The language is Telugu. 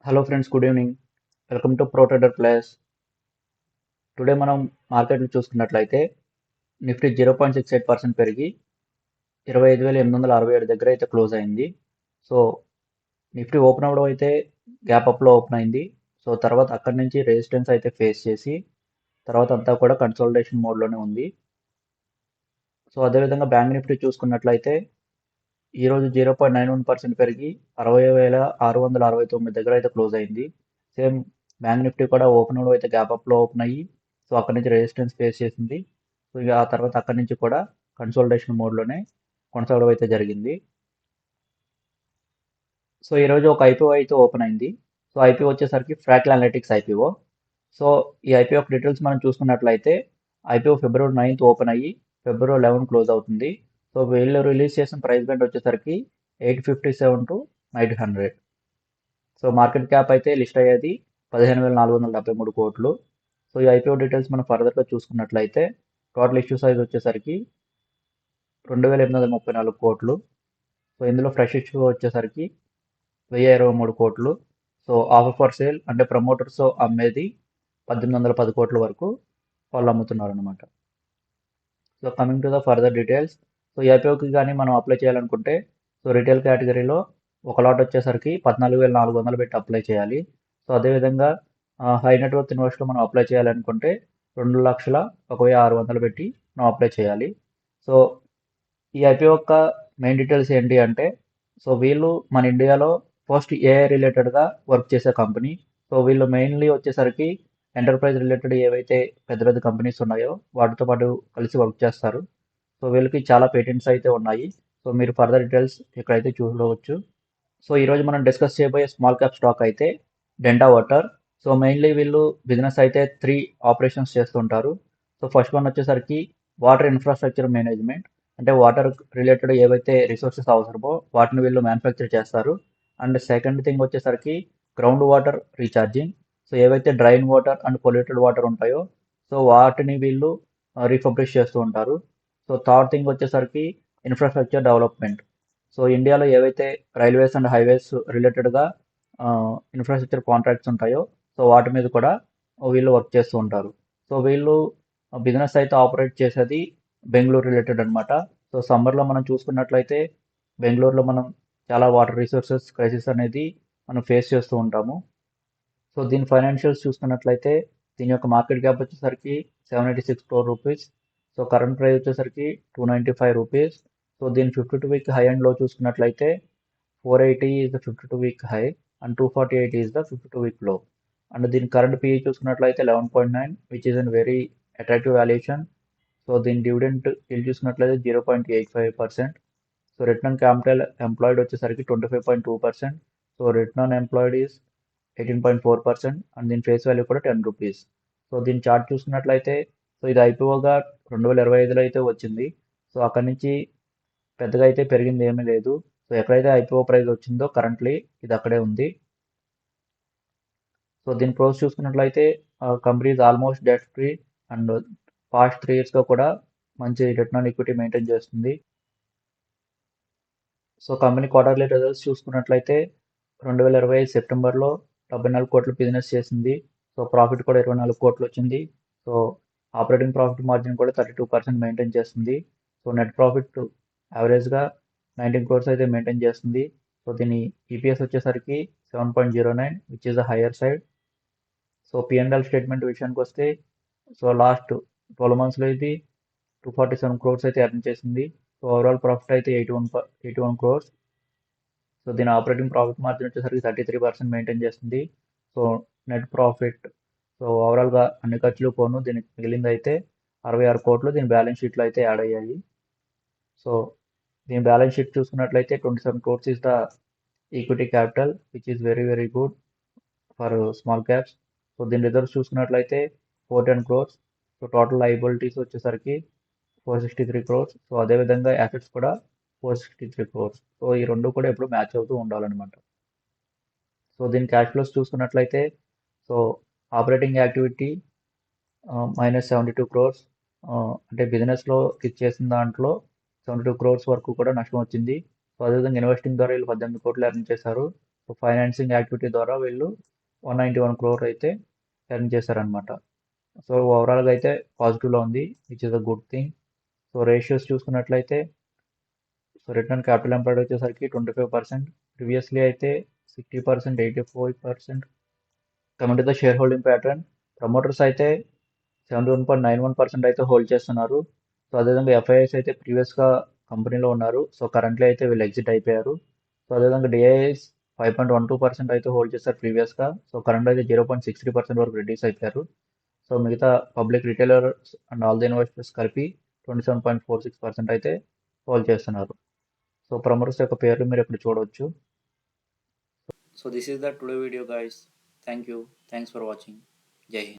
Hello friends, good evening. Welcome to pro trader place. Today మనం మార్కెట్లు చూసుకున్నట్లయితే నిఫ్టీ 0.68% పెరిగి 25,867 దగ్గర అయితే క్లోజ్ అయింది. సో నిఫ్టీ ఓపెన్ అవ్వడం అయితే గ్యాప్ అప్లో ఓపెన్ అయింది. సో తర్వాత అక్కడి నుంచి రెసిస్టెన్స్ అయితే ఫేస్ చేసి తర్వాత అంతా కూడా కన్సాలిడేషన్ మోడ్లోనే ఉంది. సో అదేవిధంగా బ్యాంక్ నిఫ్టీ చూసుకున్నట్లయితే ఈరోజు 0.91% పెరిగి 60,669 దగ్గర అయితే క్లోజ్ అయింది. సేమ్ బ్యాంక్ నిఫ్టీ కూడా ఓపెన్ అవడం అయితే గ్యాప్ అప్లో ఓపెన్ అయ్యి సో అక్కడి నుంచి రెసిస్టెన్స్ ఫేస్ చేసింది. సో ఇక ఆ తర్వాత అక్కడి నుంచి కూడా కన్సాలిడేషన్ మోడ్లోనే కొనసాగడం అయితే జరిగింది. సో ఈరోజు ఒక ఐపీఓ అయితే ఓపెన్ అయింది. సో ఐపీఓ వచ్చేసరికి ఫ్రాక్టల్ అనలిటిక్స్ ఐపీఓ. సో ఈ ఐపీఓ డీటెయిల్స్ మనం చూసుకున్నట్లయితే ఐపీఓ ఫిబ్రవరి 9th ఓపెన్ అయ్యి ఫిబ్రవరి 11 క్లోజ్ అవుతుంది. సో వీళ్ళు రిలీజ్ చేసిన ప్రైస్ బ్యాండ్ వచ్చేసరికి 857 to 900. సో మార్కెట్ క్యాప్ అయితే లిస్ట్ అయ్యేది 15,473 కోట్లు. సో ఈ ఐపీఓ డీటెయిల్స్ మనం ఫర్దర్గా చూసుకున్నట్లయితే టోటల్ ఇష్యూ సైజ్ వచ్చేసరికి 2,834 కోట్లు. సో ఇందులో ఫ్రెష్ ఇష్యూ వచ్చేసరికి 1,023 కోట్లు. సో ఆఫర్ ఫర్ సేల్ అంటే ప్రమోటర్స్ అమ్మేది 1,810 కోట్ల వరకు వాళ్ళు అమ్ముతున్నారు అనమాట. So coming to the further details. So ఈ ఐపీఓకి కానీ మనం అప్లై చేయాలనుకుంటే సో రిటైల్ కేటగిరీలో ఒక లాట్ వచ్చేసరికి 14,400 పెట్టి అప్లై చేయాలి. సో అదేవిధంగా హై నెట్వర్త్ ఇన్వెస్ట్లో మనం అప్లై చేయాలనుకుంటే 2,01,600 పెట్టి మనం అప్లై చేయాలి. సో ఈ ఐపీఓ యొక్క మెయిన్ డీటెయిల్స్ ఏంటి అంటే సో వీళ్ళు మన ఇండియాలో ఫస్ట్ ఏఐ రిలేటెడ్గా వర్క్ చేసే కంపెనీ. సో వీళ్ళు మెయిన్లీ వచ్చేసరికి ఎంటర్ప్రైజ్ రిలేటెడ్ ఏవైతే పెద్ద పెద్ద కంపెనీస్ ఉన్నాయో వాటితో పాటు కలిసి వర్క్ చేస్తారు. సో వీళ్ళకి చాలా పేటెంట్స్ అయితే ఉన్నాయి. సో మీరు ఫర్దర్ డీటెయిల్స్ ఇక్కడైతే చూడవచ్చు. సో ఈరోజు మనం డిస్కస్ చేయబోయే స్మాల్ క్యాప్ స్టాక్ అయితే డెంటా వాటర్. సో మెయిన్లీ వీళ్ళు బిజినెస్ అయితే 3 ఆపరేషన్స్ చేస్తుంటారు. సో ఫస్ట్ వన్ వచ్చేసరికి వాటర్ ఇన్ఫ్రాస్ట్రక్చర్ మేనేజ్మెంట్. అంటే వాటర్ రిలేటెడ్ ఏవైతే రిసోర్సెస్ అవసరమో వాటిని వీళ్ళు మ్యానుఫ్యాక్చర్ చేస్తారు. అండ్ సెకండ్ థింగ్ వచ్చేసరికి గ్రౌండ్ వాటర్ రీఛార్జింగ్. సో ఏవైతే drain water and polluted water ఉంటాయో సో వాటిని వీళ్ళు రీఫబ్రిష్ చేస్తూ ఉంటారు. సో థర్డ్ థింగ్ వచ్చేసరికి ఇన్ఫ్రాస్ట్రక్చర్ డెవలప్మెంట్. సో ఇండియాలో ఏవైతే రైల్వేస్ అండ్ హైవేస్ రిలేటెడ్గా ఇన్ఫ్రాస్ట్రక్చర్ కాంట్రాక్ట్స్ ఉంటాయో సో వాటి మీద కూడా వీళ్ళు వర్క్ చేస్తూ ఉంటారు. సో వీళ్ళు బిజినెస్ అయితే ఆపరేట్ చేసేది బెంగళూరు రిలేటెడ్ అనమాట. సో సమ్మర్లో మనం చూసుకున్నట్లయితే బెంగళూరులో మనం చాలా వాటర్ రిసోర్సెస్ క్రైసిస్ అనేది మనం ఫేస్ చేస్తూ ఉంటాము. సో దీని ఫైనాన్షియల్స్ చూసుకున్నట్లయితే దీని యొక్క మార్కెట్ క్యాప్ వచ్చేసరికి 786 crore rupees. So current price వచ్చేసరికి 295 రూపీస్. సో దీని 52 వీక్ హై అండ్ లో చూసుకున్నట్లయితే 480 is the 52 week high and 248 is the 52 week low. And దీని కరెంట్ PE చూసుకున్నట్లయితే 11.9 which is a very attractive valuation. So దీని డివిడెంట్ yield చూసుకున్నట్లయితే 0.85%. So return on capital employed వచ్చేసరికి 25.2%. So return on employed is 18.4% and దీని ఫేస్ వాల్యూ కూడా 10 రూపీస్. సో దీని చార్ట్ చూసుకున్నట్లయితే సో ఇది ఐపీఓగా 2025లో అయితే వచ్చింది. సో అక్కడి నుంచి పెద్దగా అయితే పెరిగింది ఏమీ లేదు. సో ఎక్కడైతే ఐపీఓ ప్రైస్ వచ్చిందో కరెంట్లీ ఇది అక్కడే ఉంది. సో దీని ప్రోస్ చూసుకున్నట్లయితే company is almost debt free and past 3 yearsగా కూడా మంచి రిటర్న్ ఆన్ ఈక్విటీ మెయింటైన్ చేస్తుంది. సో కంపెనీ క్వార్టర్లీ రిజల్ట్స్ చూసుకున్నట్లయితే 2025 సెప్టెంబర్లో 74 కోట్లు బిజినెస్ చేసింది. సో ప్రాఫిట్ కూడా 24 కోట్లు వచ్చింది. సో ఆపరేటింగ్ ప్రాఫిట్ మార్జిన్ కూడా 32% మెయింటైన్ చేస్తుంది. సో నెట్ ప్రాఫిట్ యావరేజ్గా 19 crores అయితే మెయింటైన్ చేస్తుంది. సో దీని ఈపీఎస్ వచ్చేసరికి 7.09 which is the higher side. So PNL statement విషయానికి వస్తే సో లాస్ట్ 12 monthsలో ఇది 247 crores అయితే ఎర్న్ చేసింది. సో ఓవరాల్ ప్రాఫిట్ అయితే 81 crores. సో దీని ఆపరేటింగ్ ప్రాఫిట్ మార్జిన్ వచ్చేసరికి 33% మెయింటైన్ చేస్తుంది. సో నెట్ ప్రాఫిట్ సో ఓవరాల్గా అన్ని ఖర్చులు పోను దీనికి మిగిలింది అయితే 66 కోట్లు దీని బ్యాలెన్స్ షీట్లో అయితే యాడ్ అయ్యాయి. సో దీని బ్యాలెన్స్ షీట్ చూసుకున్నట్లయితే 27 crores is the equity capital which is very very good for small caps. So దీని రిజర్వ్స్ చూసుకున్నట్లయితే 410 crores. సో టోటల్ లయబిలిటీస్ వచ్చేసరికి 463 crores. సో అదేవిధంగా యాసెట్స్ కూడా 463 crores. సో ఈ రెండు కూడా ఎప్పుడు మ్యాచ్ అవుతూ ఉండాలన్నమాట. సో దీని క్యాష్ ఫ్లోస్ చూసుకున్నట్లయితే సో ఆపరేటింగ్ యాక్టివిటీ -72 crores. అంటే బిజినెస్లో చేసిన దాంట్లో 72 crores వరకు కూడా నష్టం వచ్చింది. సో అదేవిధంగా ఇన్వెస్టింగ్ ద్వారా వీళ్ళు 18 కోట్లు ఎర్న్ చేశారు. సో ఫైనాన్సింగ్ యాక్టివిటీ ద్వారా వీళ్ళు 191 crore అయితే ఎర్న్ చేశారనమాట. సో ఓవరాల్గా అయితే పాజిటివ్లో ఉంది, which is a good thing. So ratios చూసుకున్నట్లయితే సో రిటర్న్ క్యాపిటల్ ఎంప్లాయిడ్ వచ్చేసరికి 25%, ప్రీవియస్లీ అయితే 60%, 84%. Coming to the share holding pattern, promoters అయితే 71.91% అయితే హోల్డ్ చేస్తున్నారు. సో అదేవిధంగా ఎఫ్ఐఎస్ అయితే ప్రీవియస్గా కంపెనీలో ఉన్నారు, సో కరెంట్లీ అయితే వీళ్ళు ఎగ్జిట్ అయిపోయారు. సో అదేవిధంగా డిఐఎస్ 5.12% అయితే హోల్డ్ చేస్తారు ప్రీవియస్గా, సో కరెంట్ అయితే 0.63% వరకు రిడ్యూస్ అయిపోయారు. సో మిగతా public retailers and all the investors కలిపి 27.46% అయితే హోల్డ్ చేస్తున్నారు. సో ప్రమోటర్స్ యొక్క పేర్లు మీరు ఇక్కడ చూడవచ్చు. So this is the today video guys. Thank you. Thanks for watching. Jai Hind.